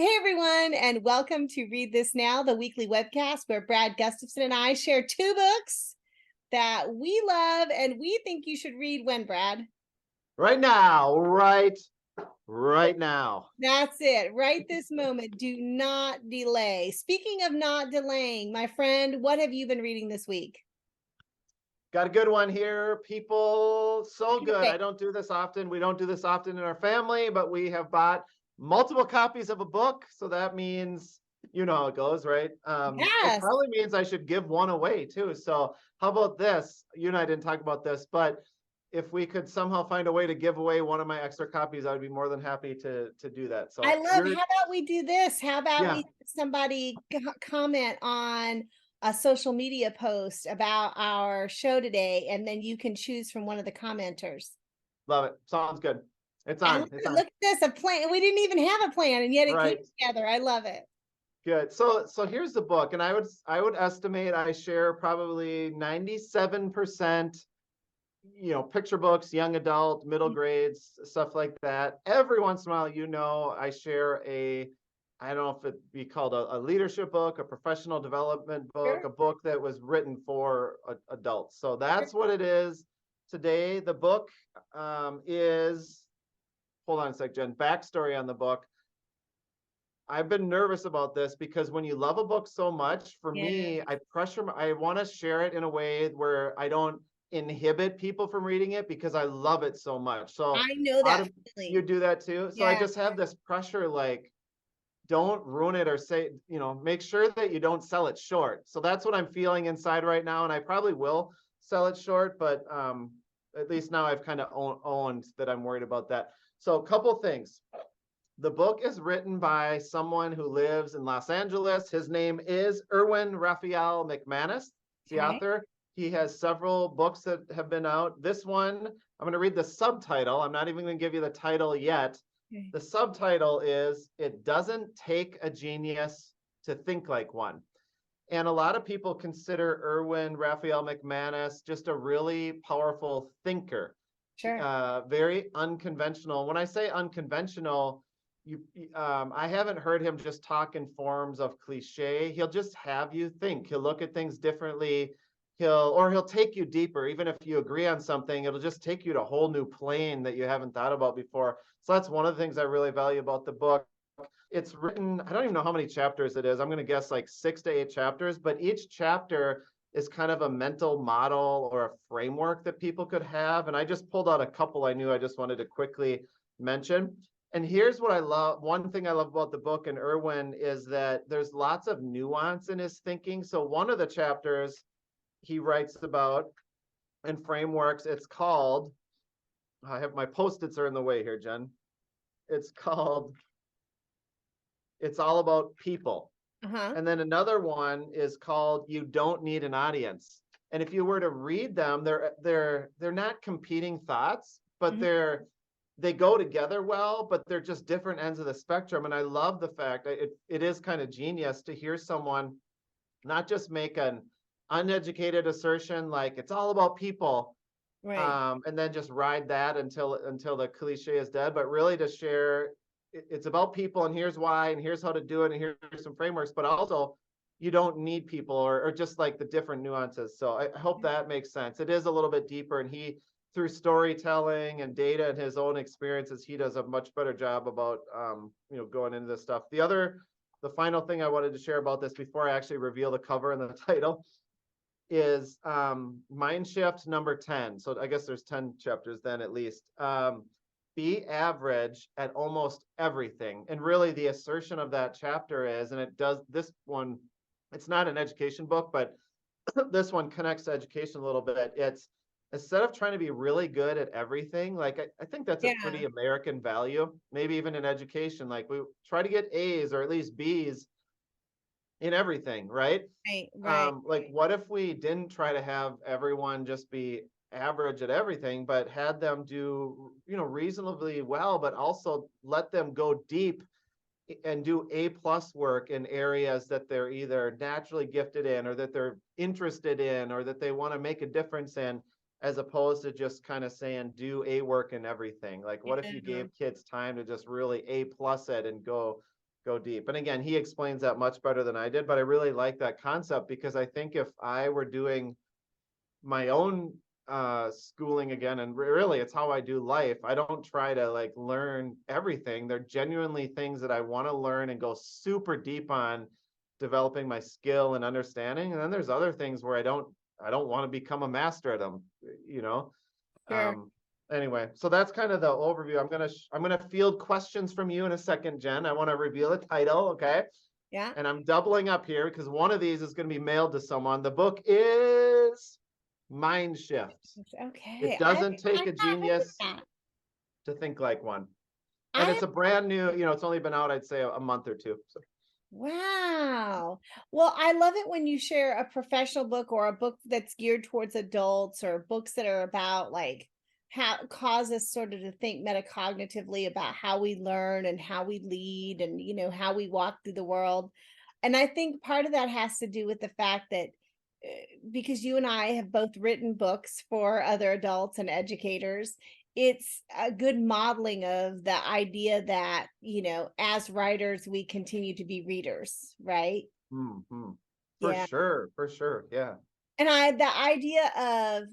Hey everyone, and welcome to Read This Now, the weekly webcast where Brad Gustafson and I share two books that we love and we think you should read when, Brad? Right now, right now. That's it, right this moment. Do not delay. Speaking of not delaying, my friend, what have you been reading this week? Got a good one here, people. So good. Okay. I don't do this often. We don't do this often in our family, but we have bought multiple copies of a book. So that means, you know how it goes, right? It Yes. probably means I should give one away too. So how about this? You and I didn't talk about this, but if we could somehow find a way to give away one of my extra copies, I would be more than happy to do that. I So love, how about we do this? How about yeah, we somebody comment on a social media post about our show today, and then you can choose from one of the commenters. love it. Sounds good. It's I on. love It's it. on. Look at this, a plan. We didn't even have a plan, and yet it came Right. together. I love it. Good. So here's the book, and I would estimate I share probably 97%, picture books, young adult, middle grades, stuff like that. Every once in a while, I share I don't know if it'd be called a leadership book, a professional development book, Sure. a book that was written for adults. So Sure. that's what it is today. The book is, hold on a sec, Jen, backstory on the book. I've been nervous about this because when you love a book so much, for Yeah. me, I want to share it in a way where I don't inhibit people from reading it because I love it so much. So I know out that of you feeling. do that too. So I Yeah. just have this pressure, like, don't ruin it or say, make sure that you don't sell it short. So that's what I'm feeling inside right now. And I probably will sell it short, but at least now I've kind of owned that I'm worried about that. So a couple things. The book is written by someone who lives in Los Angeles. His name is Erwin Raphael McManus, the Okay. author. He has several books that have been out. This one, I'm going to read the subtitle. I'm not even going to give you the title yet. Okay. The subtitle is It Doesn't Take a Genius to Think Like One. And a lot of people consider Erwin Raphael McManus just a really powerful thinker, Sure. very unconventional. When I say unconventional, I haven't heard him just talk in forms of cliche. He'll just have you think. He'll look at things differently. He'll take you deeper. Even if you agree on something, it'll just take you to a whole new plane that you haven't thought about before. So that's one of the things I really value about the book. It's written, I don't even know how many chapters it is. I'm going to guess like 6 to 8 chapters, but each chapter is kind of a mental model or a framework that people could have. And I just pulled out a couple I knew I just wanted to quickly mention. And here's what I love. One thing I love about the book and Erwin is that there's lots of nuance in his thinking. So one of the chapters he writes about and frameworks, it's called, I have my Post-its are in the way here, Jen. It's called, it's all about people. Uh-huh. And then another one is called You Don't Need an Audience. And if you were to read them, they're not competing thoughts, but Mhm. they go together well, but they're just different ends of the spectrum. And I love the fact that it is kind of genius to hear someone not just make an uneducated assertion like it's all about people, Right. and then just ride that until the cliche is dead, but really to share it's about people and here's why and here's how to do it and here's some frameworks, but also you don't need people or just like the different nuances. So I hope that makes sense. It is a little bit deeper, and he, through storytelling and data and his own experiences, he does a much better job about going into this stuff. The final thing I wanted to share about this before I actually reveal the cover and the title is mind shift number 10. So I guess there's 10 chapters then at least. Be average at almost everything. And really the assertion of that chapter is, and it does this one, it's not an education book, but this one connects to education a little bit. It's instead of trying to be really good at everything, like I think that's a Yeah. pretty American value, maybe even in education, like we try to get A's or at least B's in everything, right? Right. Right. Like what if we didn't try to have everyone just be average at everything, but had them do, reasonably well, but also let them go deep and do A+ work in areas that they're either naturally gifted in or that they're interested in or that they want to make a difference in, as opposed to just kind of saying do A work in everything. Like what if you Yeah. gave kids time to just really A+ it and go go deep. And again, he explains that much better than I did, but I really like that concept because I think if I were doing my own schooling again, and really it's how I do life, I don't try to like learn everything. They're genuinely things that I want to learn and go super deep on developing my skill and understanding. And then there's other things where I don't want to become a master at them, you know. Sure. Anyway, so that's kind of the overview. I'm gonna field questions from you in a second, Jen. I want to reveal a title, okay? Yeah. And I'm doubling up here because one of these is going to be mailed to someone. The book is Mind Shift. Okay. It doesn't take I'm a not ready genius for that. to think like one. And I it's a brand new, it's only been out, I'd say, a month or two. So. Wow. Well, I love it when you share a professional book or a book that's geared towards adults or books that are about like how cause us sort of to think metacognitively about how we learn and how we lead and how we walk through the world. And I think part of that has to do with the fact that because you and I have both written books for other adults and educators, it's a good modeling of the idea that, as writers, we continue to be readers, right? Mm-hmm. Yeah. For sure. Yeah. And the idea of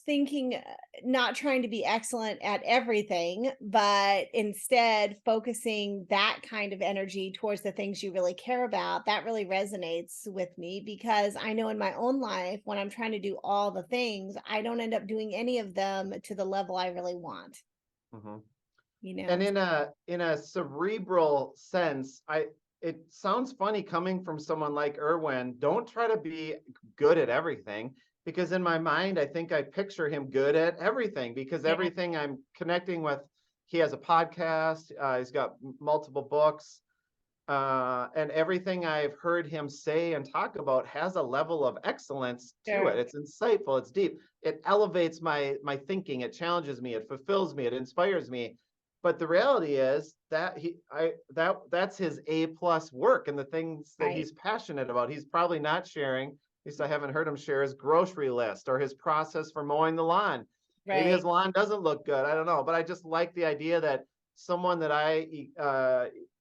thinking, not trying to be excellent at everything, but instead focusing that kind of energy towards the things you really care about, that really resonates with me because I know in my own life, when I'm trying to do all the things, I don't end up doing any of them to the level I really want, Mm-hmm. you And know? in a cerebral sense, it sounds funny coming from someone like Erwin. Don't try to be good at everything because in my mind, I think I picture him good at everything because Yeah, everything I'm connecting with, he has a podcast, he's got multiple books, and everything I've heard him say and talk about has a level of excellence to sure. it. It's insightful, it's deep, it elevates my thinking, it challenges me, it fulfills me, it inspires me. But the reality is that that's his A+ work and the things that Right, he's passionate about. He's probably not sharing, at least I haven't heard him share his grocery list or his process for mowing the lawn. Maybe his right. lawn doesn't look good, I don't know, but I just like the idea that someone that I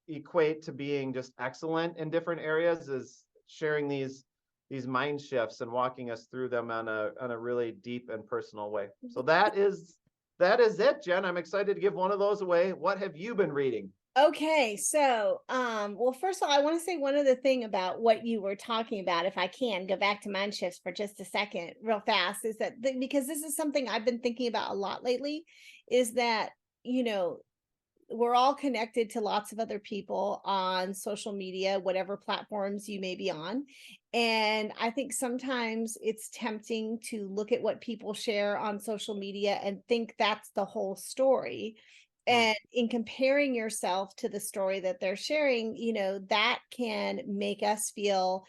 equate to being just excellent in different areas is sharing these mind shifts and walking us through them on a really deep and personal way. So that is it, Jen. I'm excited to give one of those away. What have you been reading? Okay, so well, first of all, I want to say one other thing about what you were talking about, if I can go back to mind shifts for just a second, real fast, is that because this is something I've been thinking about a lot lately, is that, you know, we're all connected to lots of other people on social media, whatever platforms you may be on. And I think sometimes it's tempting to look at what people share on social media and think that's the whole story. Hmm. And in comparing yourself to the story that they're sharing, that can make us feel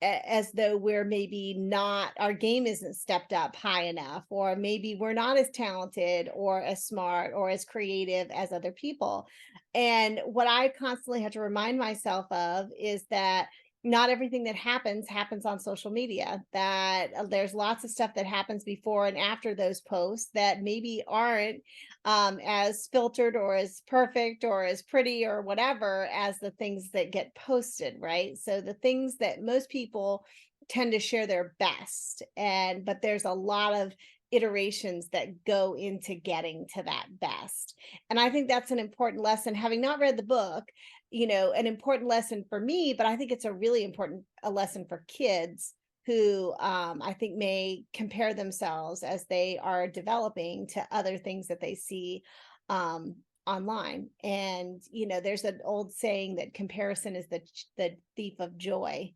as though we're maybe not, our game isn't stepped up high enough, or maybe we're not as talented or as smart or as creative as other people. And what I constantly have to remind myself of is that not everything that happens on social media, that there's lots of stuff that happens before and after those posts that maybe aren't as filtered or as perfect or as pretty or whatever as the things that get posted, right? So the things that most people tend to share their best, but there's a lot of iterations that go into getting to that best. And I think that's an important lesson, having not read the book, an important lesson for me, but I think it's a really important a lesson for kids who I think may compare themselves as they are developing to other things that they see online. And there's an old saying that comparison is the thief of joy.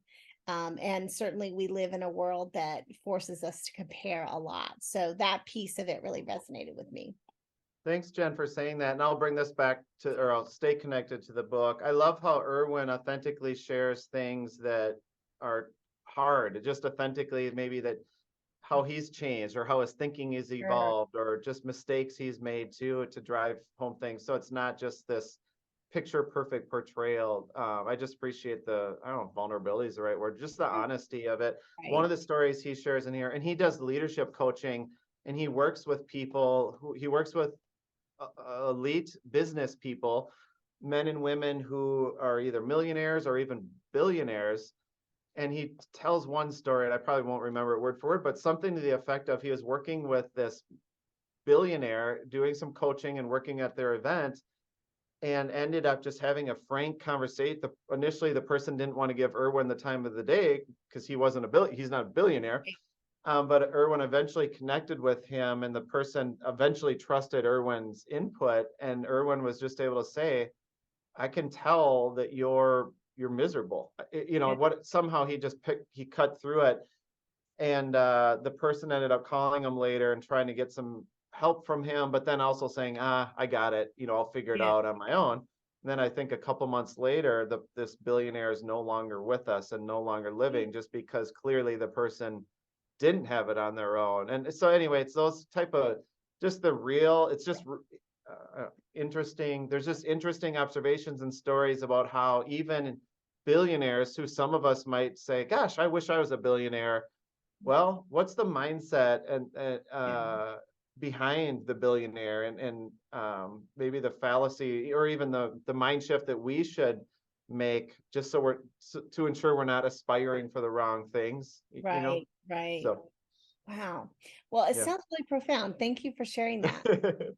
And certainly we live in a world that forces us to compare a lot. So that piece of it really resonated with me. Thanks, Jen, for saying that. And I'll bring this back to, or I'll stay connected to the book. I love how Erwin authentically shares things that are hard, just authentically, maybe that how he's changed or how his thinking is Sure. evolved or just mistakes he's made too to drive home things. So it's not just this picture perfect portrayal. I just appreciate I don't know, vulnerability is the right word, just the honesty of it. One Right. of the stories he shares in here, and he does leadership coaching and he works with people he works with elite business people men and women who are either millionaires or even billionaires. And he tells one story, and I probably won't remember it word for word, but something to the effect of he was working with this billionaire, doing some coaching and working at their event, and ended up just having a frank conversation. Initially, the person didn't want to give Erwin the time of the day because he's not a billionaire. But Erwin eventually connected with him, and the person eventually trusted Erwin's input. And Erwin was just able to say, I can tell that you're miserable. What somehow he cut through it. And the person ended up calling him later and trying to get some help from him, but then also saying, I got it, I'll figure it out on my own. And then I think a couple months later, this billionaire is no longer with us and no longer living, just because clearly the person didn't have it on their own. And so anyway, it's those type of it's just interesting. There's just interesting observations and stories about how even billionaires, who some of us might say, gosh, I wish I was a billionaire. Well, what's the mindset and behind the billionaire, and maybe the fallacy or even the mind shift that we should make, just to ensure we're not aspiring for the wrong things. Right. So Wow. Well, it sounds really profound. Thank you for sharing that.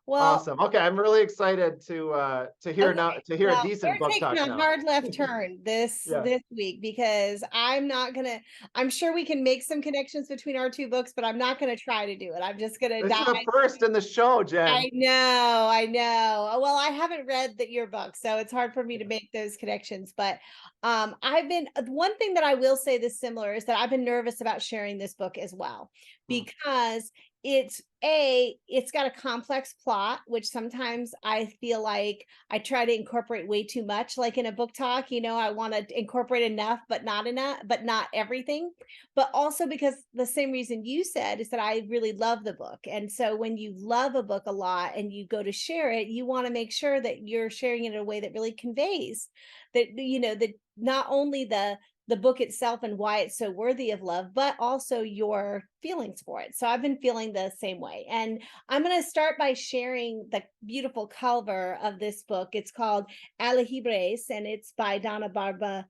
Well, awesome. Okay, I'm really excited to hear a decent book talk now. We're taking a hard left now. turn this week, because I'm sure we can make some connections between our two books, but I'm not gonna try to do it. I'm just gonna This is a first in the show, Jen. I know. Well, I haven't read your book, so it's hard for me to make those connections. But one thing that I will say that's similar is that I've been nervous about sharing this book as well, because it's got a complex plot, which sometimes I feel like I try to incorporate way too much. Like in a book talk, I want to incorporate enough, but not everything. But also because the same reason you said is that I really love the book. And so when you love a book a lot and you go to share it, you want to make sure that you're sharing it in a way that really conveys that, that not only the book itself and why it's so worthy of love, but also your feelings for it. So I've been feeling the same way. And I'm going to start by sharing the beautiful cover of this book. It's called Alebrijes, and it's by Donna Barba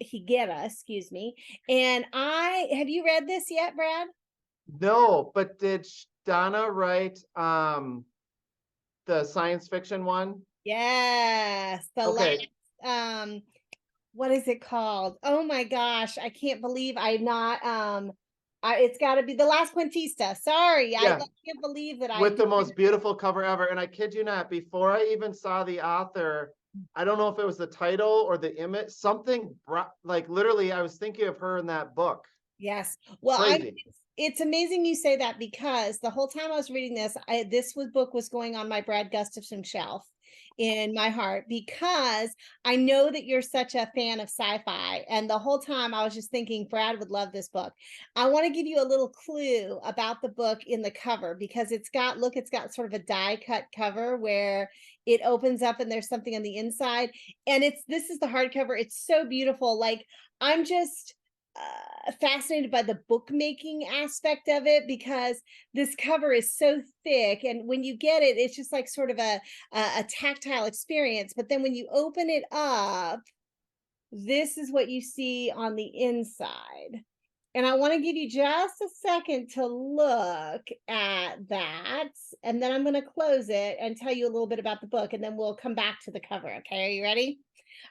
Higuera, excuse me. And have you read this yet, Brad? No, but did Donna write the science fiction one? Yes. Okay. What is it called? Oh my gosh, I can't believe I'm not it's got to be The Last Cuentista. Sorry, I can't believe that with the most beautiful cover ever. And I kid you not, before I even saw the author, I don't know if it was the title or the image, something like literally I was thinking of her in that book. Yes. Well, it's amazing you say that, because the whole time I was reading this, this book was going on my Brad Gustafson shelf in my heart, because I know that you're such a fan of sci-fi. And the whole time I was just thinking Brad would love this book. I want to give you a little clue about the book in the cover, because it's got sort of a die cut cover where it opens up and there's something on the inside. And this is the hardcover. It's so beautiful. Like, I'm just fascinated by the bookmaking aspect of it, because this cover is so thick, and when you get it, it's just like sort of a tactile experience. But then when you open it up, this is what you see on the inside. And I want to give you just a second to look at that, and then I'm going to close it and tell you a little bit about the book, and then we'll come back to the cover. Okay, are you ready?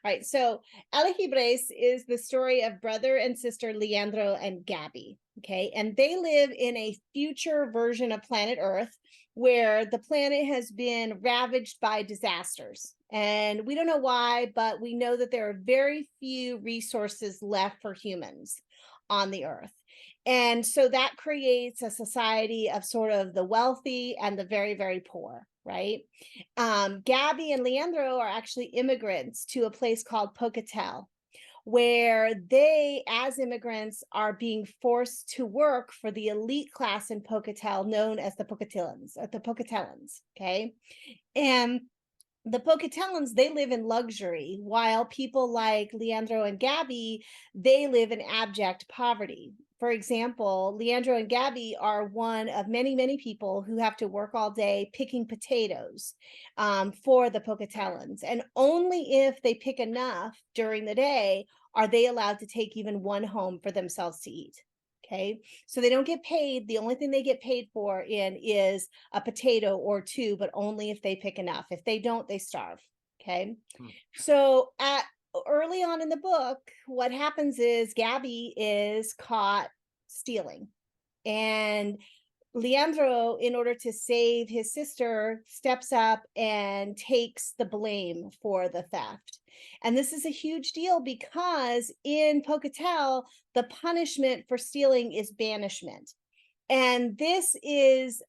All right, so Alebrijes is the story of brother and sister Leandro and Gabby, okay? And they live in a future version of planet Earth, where the planet has been ravaged by disasters. And we don't know why, but we know that there are very few resources left for humans on the Earth. And so that creates a society of sort of the wealthy and the very, very poor, right? Gabby and Leandro are actually immigrants to a place called Pocatello, where they, as immigrants, are being forced to work for the elite class in Pocatello, known as the Pocatellans, okay? And the Pocatellans, they live in luxury, while people like Leandro and Gabby, they live in abject poverty. for example, Leandro and Gabby are one of many, many people who have to work all day picking potatoes for the Pocatelans. And only if they pick enough during the day are they allowed to take even one home for themselves to eat. Okay. So they don't get paid. The only thing they get paid for is a potato or two, but only if they pick enough. If they don't, they starve. Okay. So early on in the book, what happens is Gabby is caught stealing. And Leandro, in order to save his sister, steps up and takes the blame for the theft. And this is a huge deal because in Pocatello, the punishment for stealing is banishment. And this is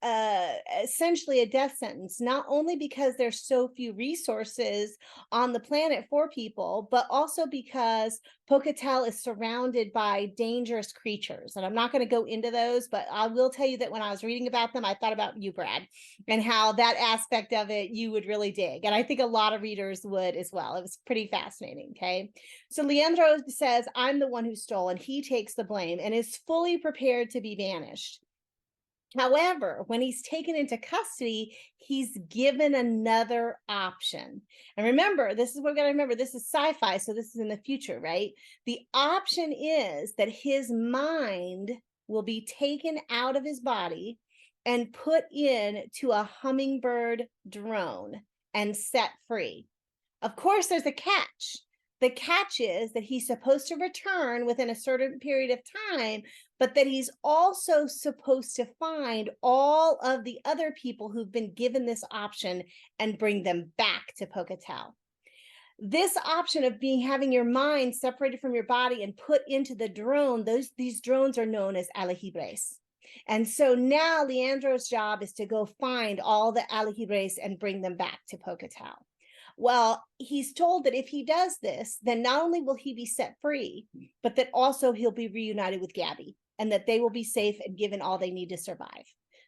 essentially a death sentence, not only because there's so few resources on the planet for people, but also because Pocatello is surrounded by dangerous creatures. And I'm not going to go into those, but I will tell you that when I was reading about them, I thought about you, Brad, and how that aspect of it you would really dig. And I think a lot of readers would as well. It was pretty fascinating. Okay. So Leandro says, I'm the one who stole, and he takes the blame and is fully prepared to be banished. However, when he's taken into custody, he's given another option. And remember, this is what we got to remember. This is sci-fi, so this is in the future, right? The option is that his mind will be taken out of his body and put into a hummingbird drone and set free. Of course, there's a catch. The catch is that he's supposed to return within a certain period of time, but that he's also supposed to find all of the other people who've been given this option and bring them back to Pocatello. This option of having your mind separated from your body and put into the drone, these drones are known as Alebrijes. And so now Leandro's job is to go find all the Alebrijes and bring them back to Pocatello. Well, he's told that if he does this, then not only will he be set free, but that also he'll be reunited with Gabby and that they will be safe and given all they need to survive.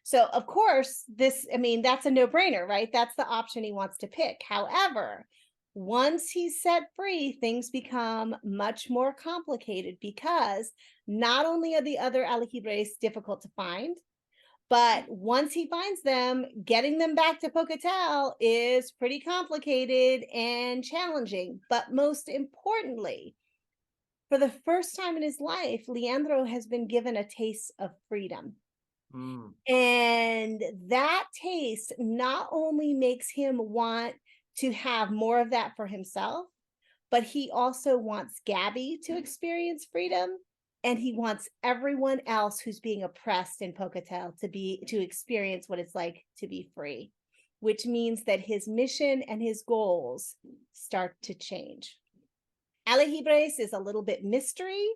So, of course, that's a no-brainer, right? That's the option he wants to pick. However, once he's set free, things become much more complicated because not only are the other Alebrijes difficult to find, but once he finds them, getting them back to Pocatello is pretty complicated and challenging. But most importantly, for the first time in his life, Leandro has been given a taste of freedom. And that taste not only makes him want to have more of that for himself, but he also wants Gabby to experience freedom. And he wants everyone else who's being oppressed in Pocatello to experience what it's like to be free, which means that his mission and his goals start to change. Alebrijes is a little bit mystery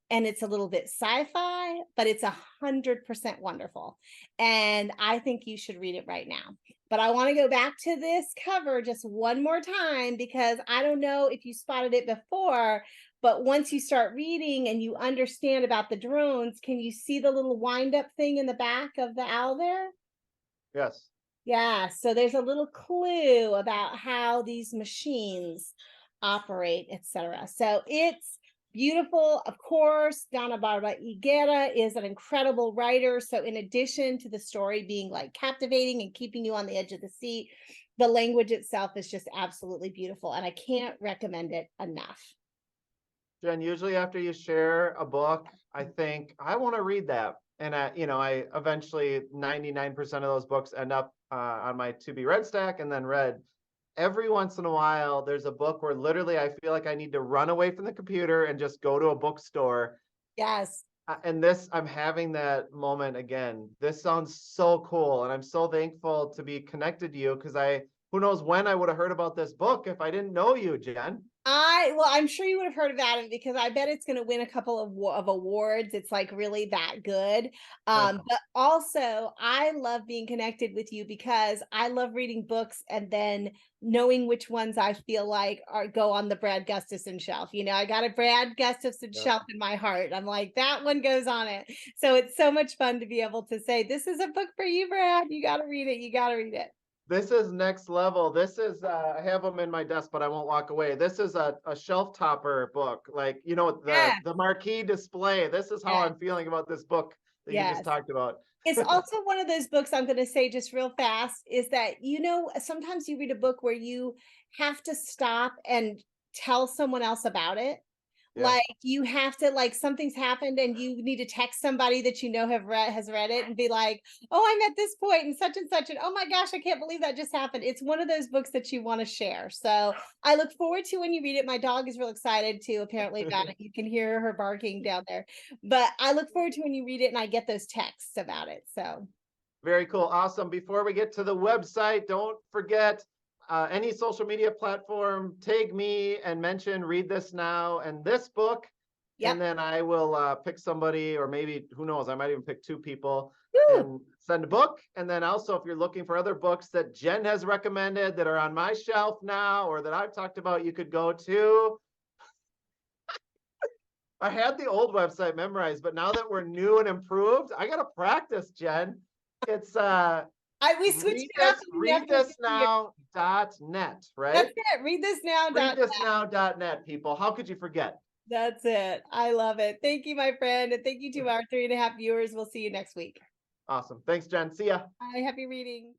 and it's a little bit sci-fi, but it's 100% wonderful. And I think you should read it right now. But I want to go back to this cover just one more time because I don't know if you spotted it before, but once you start reading and you understand about the drones, can you see the little wind-up thing in the back of the owl there? Yes. Yeah, so there's a little clue about how these machines operate, etc. So it's beautiful. Of course, Donna Barba Higuera is an incredible writer. So in addition to the story being like captivating and keeping you on the edge of the seat, the language itself is just absolutely beautiful. And I can't recommend it enough. Jenn, usually after you share a book, I think I want to read that. And I eventually 99% of those books end up on my to be read stack and then read. Every once in a while, there's a book where literally I feel like I need to run away from the computer and just go to a bookstore. Yes. And I'm having that moment again. This sounds so cool. And I'm so thankful to be connected to you because who knows when I would have heard about this book if I didn't know you, Jenn. I'm sure you would have heard about it because I bet it's going to win a couple of awards. It's like really that good. But also I love being connected with you because I love reading books and then knowing which ones I feel like go on the Brad Gustafson shelf. I got a Brad Gustafson shelf in my heart. I'm like, that one goes on it. So it's so much fun to be able to say, this is a book for you, Brad. You got to read it. You got to read it. This is next level. This is I have them in my desk, but I won't walk away. This is a shelf topper book. Like, you know, Yeah. the marquee display. This is how Yeah. I'm feeling about this book that you just Yes. talked about. It's also one of those books I'm going to say just real fast is that, sometimes you read a book where you have to stop and tell someone else about it. Yeah. Like you have to, like, something's happened and you need to text somebody that has read it and be like, oh, I'm at this point and such, and oh my gosh, I can't believe that just happened. It's one of those books that you want to share. So I look forward to when you read it. My dog is real excited too, apparently, about it. You can hear her barking down there. But I look forward to when you read it and I get those texts about it. So Very cool. Awesome. Before we get to the website, don't forget any social media platform, tag me and mention Read This Now and this book. yep. And then I will pick somebody, or maybe, who knows, I might even pick 2 people Woo! and send a book. And then also, if you're looking for other books that Jenn has recommended that are on my shelf now or that I've talked about, you could go to. I had the old website memorized, but now that we're new and improved, I got to practice, Jenn. It's We switched it up and we never did it. readthisnow.net, right? That's it. Read this now. Readthisnow.net, people. How could you forget? That's it. I love it. Thank you, my friend. And thank you to our 3.5 viewers. We'll see you next week. Awesome. Thanks, Jenn. See ya. Bye. Happy reading.